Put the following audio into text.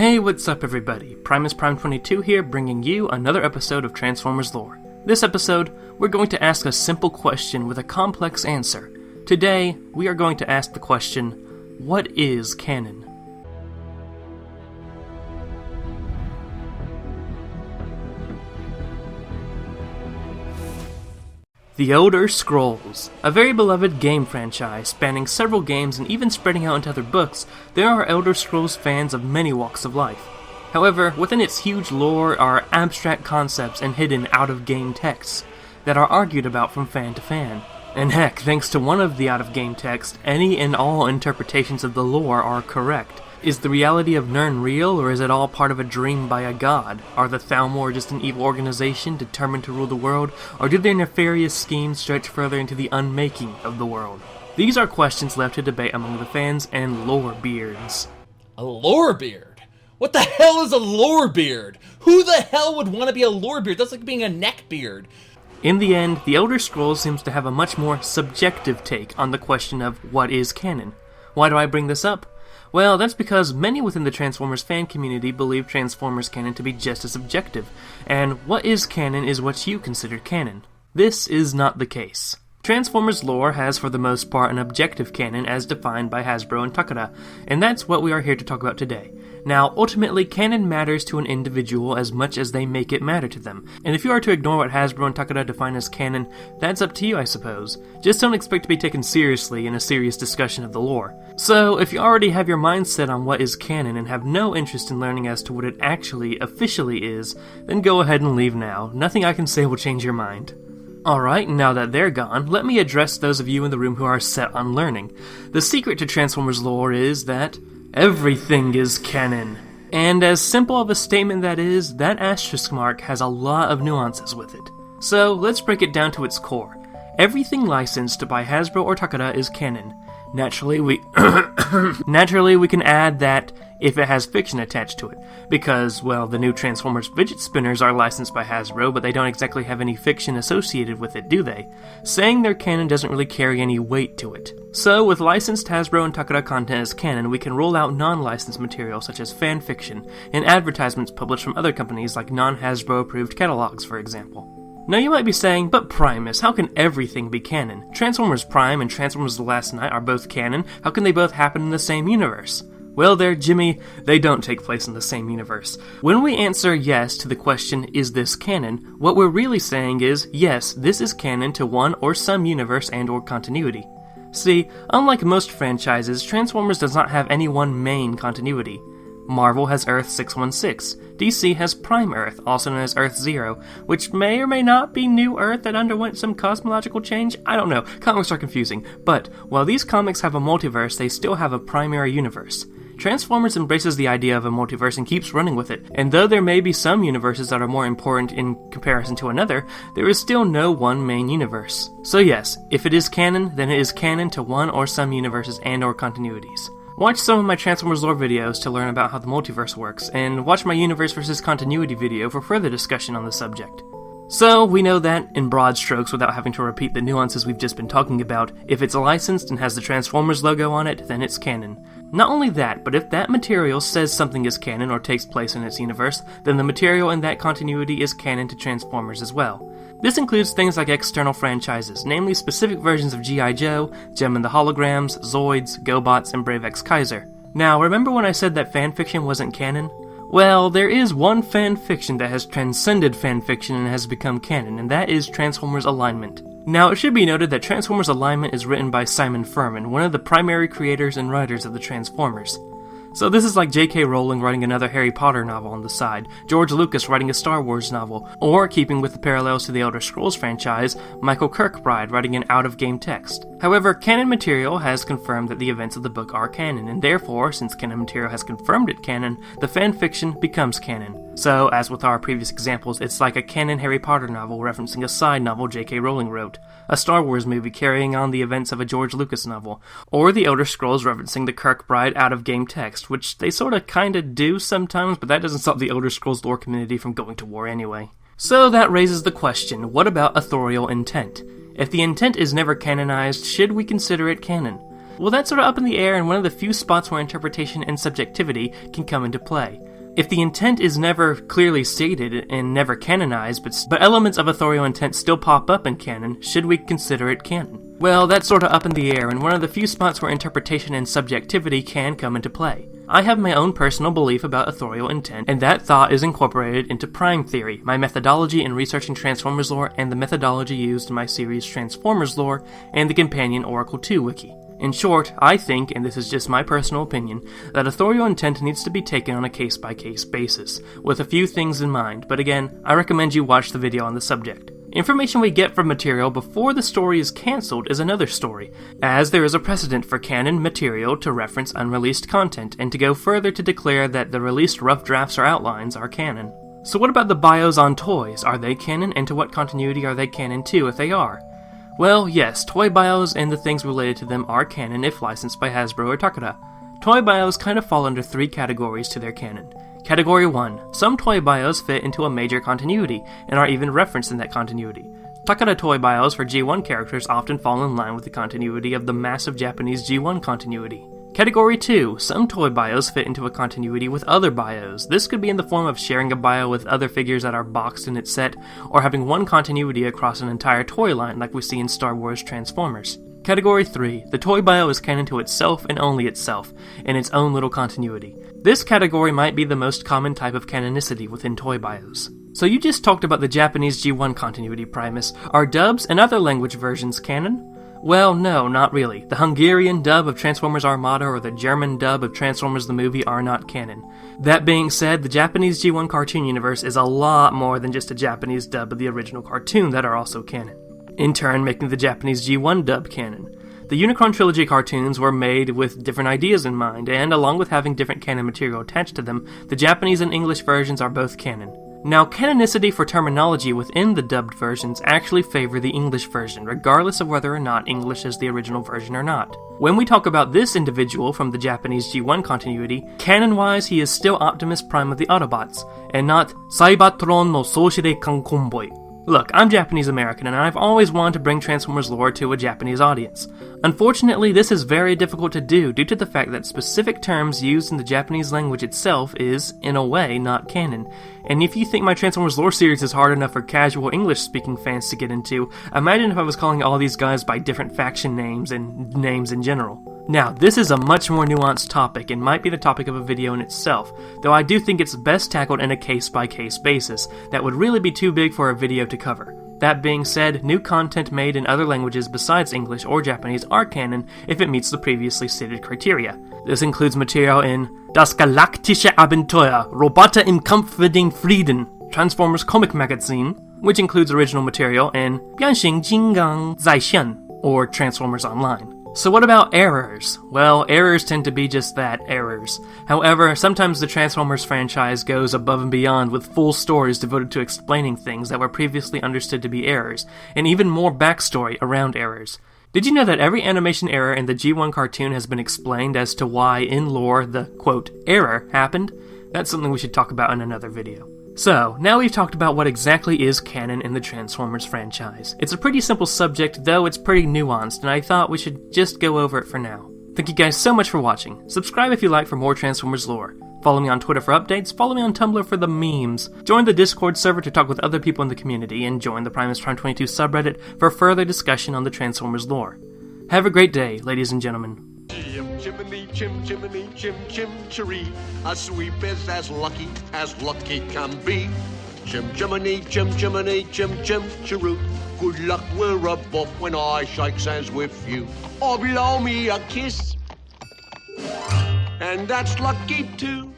Hey, what's up everybody? Primus Prime 22 here, bringing you another episode of Transformers Lore. This episode, we're going to ask a simple question with a complex answer. Today, we are going to ask the question, what is canon? The Elder Scrolls. A very beloved game franchise, spanning several games and even spreading out into other books, there are Elder Scrolls fans of many walks of life. However, within its huge lore are abstract concepts and hidden out-of-game texts that are argued about from fan to fan. And heck, thanks to one of the out-of-game texts, any and all interpretations of the lore are correct. Is the reality of Nirn real, or is it all part of a dream by a god? Are the Thalmor just an evil organization determined to rule the world, or do their nefarious schemes stretch further into the unmaking of the world? These are questions left to debate among the fans and lore beards. A lore beard? What the hell is a lore beard? Who the hell would want to be a lore beard? That's like being a neck beard. In the end, the Elder Scrolls seems to have a much more subjective take on the question of what is canon. Why do I bring this up? Well, that's because many within the Transformers fan community believe Transformers canon to be just as objective, and what is canon is what you consider canon. This is not the case. Transformers lore has for the most part an objective canon as defined by Hasbro and Takara, and that's what we are here to talk about today. Now, ultimately, canon matters to an individual as much as they make it matter to them, and if you are to ignore what Hasbro and Takara define as canon, that's up to you, I suppose. Just don't expect to be taken seriously in a serious discussion of the lore. So, if you already have your mind set on what is canon and have no interest in learning as to what it actually, officially is, then go ahead and leave now. Nothing I can say will change your mind. Alright, now that they're gone, let me address those of you in the room who are set on learning. The secret to Transformers lore is that everything is canon. And as simple of a statement that is, that asterisk mark has a lot of nuances with it. So, let's break it down to its core. Everything licensed by Hasbro or Takara is canon. Naturally, we can add that if it has fiction attached to it, because, well, the new Transformers fidget spinners are licensed by Hasbro, but they don't exactly have any fiction associated with it, do they? Saying they're canon doesn't really carry any weight to it. So, with licensed Hasbro and Takara content as canon, we can roll out non-licensed material such as fan fiction, and advertisements published from other companies like non-Hasbro approved catalogs, for example. Now you might be saying, but Primus, how can everything be canon? Transformers Prime and Transformers The Last Knight are both canon, how can they both happen in the same universe? Well there, Jimmy, they don't take place in the same universe. When we answer yes to the question, is this canon, what we're really saying is, yes, this is canon to one or some universe and or continuity. See, unlike most franchises, Transformers does not have any one main continuity. Marvel has Earth 616. DC has Prime Earth, also known as Earth Zero, which may or may not be New Earth that underwent some cosmological change. I don't know, comics are confusing. But, while these comics have a multiverse, they still have a primary universe. Transformers embraces the idea of a multiverse and keeps running with it, and though there may be some universes that are more important in comparison to another, there is still no one main universe. So yes, if it is canon, then it is canon to one or some universes and or continuities. Watch some of my Transformers lore videos to learn about how the multiverse works, and watch my universe versus continuity video for further discussion on the subject. So, we know that, in broad strokes without having to repeat the nuances we've just been talking about, if it's licensed and has the Transformers logo on it, then it's canon. Not only that, but if that material says something is canon or takes place in its universe, then the material in that continuity is canon to Transformers as well. This includes things like external franchises, namely specific versions of G.I. Joe, Jem and the Holograms, Zoids, GoBots, and Brave X Kaiser. Now, remember when I said that fanfiction wasn't canon? Well, there is one fanfiction that has transcended fanfiction and has become canon, and that is Transformers Alignment. Now, it should be noted that Transformers Alignment is written by Simon Furman, one of the primary creators and writers of the Transformers. So this is like J.K. Rowling writing another Harry Potter novel on the side, George Lucas writing a Star Wars novel, or, keeping with the parallels to the Elder Scrolls franchise, Michael Kirkbride writing an out-of-game text. However, canon material has confirmed that the events of the book are canon, and therefore, since canon material has confirmed it canon, the fanfiction becomes canon. So, as with our previous examples, it's like a canon Harry Potter novel referencing a side novel J.K. Rowling wrote, a Star Wars movie carrying on the events of a George Lucas novel, or the Elder Scrolls referencing the Kirkbride out-of-game text, which they sorta kinda do sometimes, but that doesn't stop the Elder Scrolls lore community from going to war anyway. So that raises the question, what about authorial intent? If the intent is never canonized, should we consider it canon? Well, that's sort of up in the air and one of the few spots where interpretation and subjectivity can come into play. If the intent is never clearly stated and never canonized, but elements of authorial intent still pop up in canon, should we consider it canon? Well, that's sorta up in the air, and one of the few spots where interpretation and subjectivity can come into play. I have my own personal belief about authorial intent, and that thought is incorporated into Prime Theory, my methodology in researching Transformers lore, and the methodology used in my series Transformers lore, and the companion Oracle 2 wiki. In short, I think, and this is just my personal opinion, that authorial intent needs to be taken on a case-by-case basis, with a few things in mind, but again, I recommend you watch the video on the subject. Information we get from material before the story is cancelled is another story, as there is a precedent for canon material to reference unreleased content, and to go further to declare that the released rough drafts or outlines are canon. So what about the bios on toys? Are they canon, and to what continuity are they canon to, if they are? Well, yes, toy bios and the things related to them are canon if licensed by Hasbro or Takara. Toy bios kind of fall under 3 categories to their canon. Category 1. Some toy bios fit into a major continuity, and are even referenced in that continuity. Takara toy bios for G1 characters often fall in line with the continuity of the massive Japanese G1 continuity. Category 2. Some toy bios fit into a continuity with other bios. This could be in the form of sharing a bio with other figures that are boxed in its set, or having one continuity across an entire toy line like we see in Star Wars Transformers. Category 3. The toy bio is canon to itself and only itself, in its own little continuity. This category might be the most common type of canonicity within toy bios. So you just talked about the Japanese G1 continuity, Primus. Are dubs and other language versions canon? Well, no, not really. The Hungarian dub of Transformers Armada or the German dub of Transformers the movie are not canon. That being said, the Japanese G1 cartoon universe is a lot more than just a Japanese dub of the original cartoon that are also canon, in turn making the Japanese G1 dub canon. The Unicron Trilogy cartoons were made with different ideas in mind, and along with having different canon material attached to them, the Japanese and English versions are both canon. Now, canonicity for terminology within the dubbed versions actually favor the English version, regardless of whether or not English is the original version or not. When we talk about this individual from the Japanese G1 continuity, canon-wise he is still Optimus Prime of the Autobots, and not Cybertron no Soshire Kankonboy. Look, I'm Japanese American, and I've always wanted to bring Transformers lore to a Japanese audience. Unfortunately, this is very difficult to do due to the fact that specific terms used in the Japanese language itself is, in a way, not canon. And if you think my Transformers lore series is hard enough for casual English-speaking fans to get into, imagine if I was calling all these guys by different faction names and names in general. Now, this is a much more nuanced topic and might be the topic of a video in itself, though I do think it's best tackled in a case-by-case basis that would really be too big for a video to cover. That being said, new content made in other languages besides English or Japanese are canon if it meets the previously stated criteria. This includes material in Das galaktische Abenteuer, Roboter im Kampf für den Frieden, Transformers Comic Magazine, which includes original material in Bianxing Jingang Zaishan, or Transformers Online. So what about errors? Well, errors tend to be just that, errors. However, sometimes the Transformers franchise goes above and beyond with full stories devoted to explaining things that were previously understood to be errors, and even more backstory around errors. Did you know that every animation error in the G1 cartoon has been explained as to why, in lore, the, quote, error happened? That's something we should talk about in another video. So, now we've talked about what exactly is canon in the Transformers franchise. It's a pretty simple subject, though it's pretty nuanced, and I thought we should just go over it for now. Thank you guys so much for watching. Subscribe if you like for more Transformers lore. Follow me on Twitter for updates, follow me on Tumblr for the memes. Join the Discord server to talk with other people in the community, and join the Primus Prime 22 subreddit for further discussion on the Transformers lore. Have a great day, ladies and gentlemen. Chimney, chim, chimney, chim, chim, chiree. A sweep is as lucky can be. Chim, chimney, chim, chimney, chim, chim, chiroo. Good luck, we're above when I shake hands with you. Or blow me a kiss. And that's lucky too.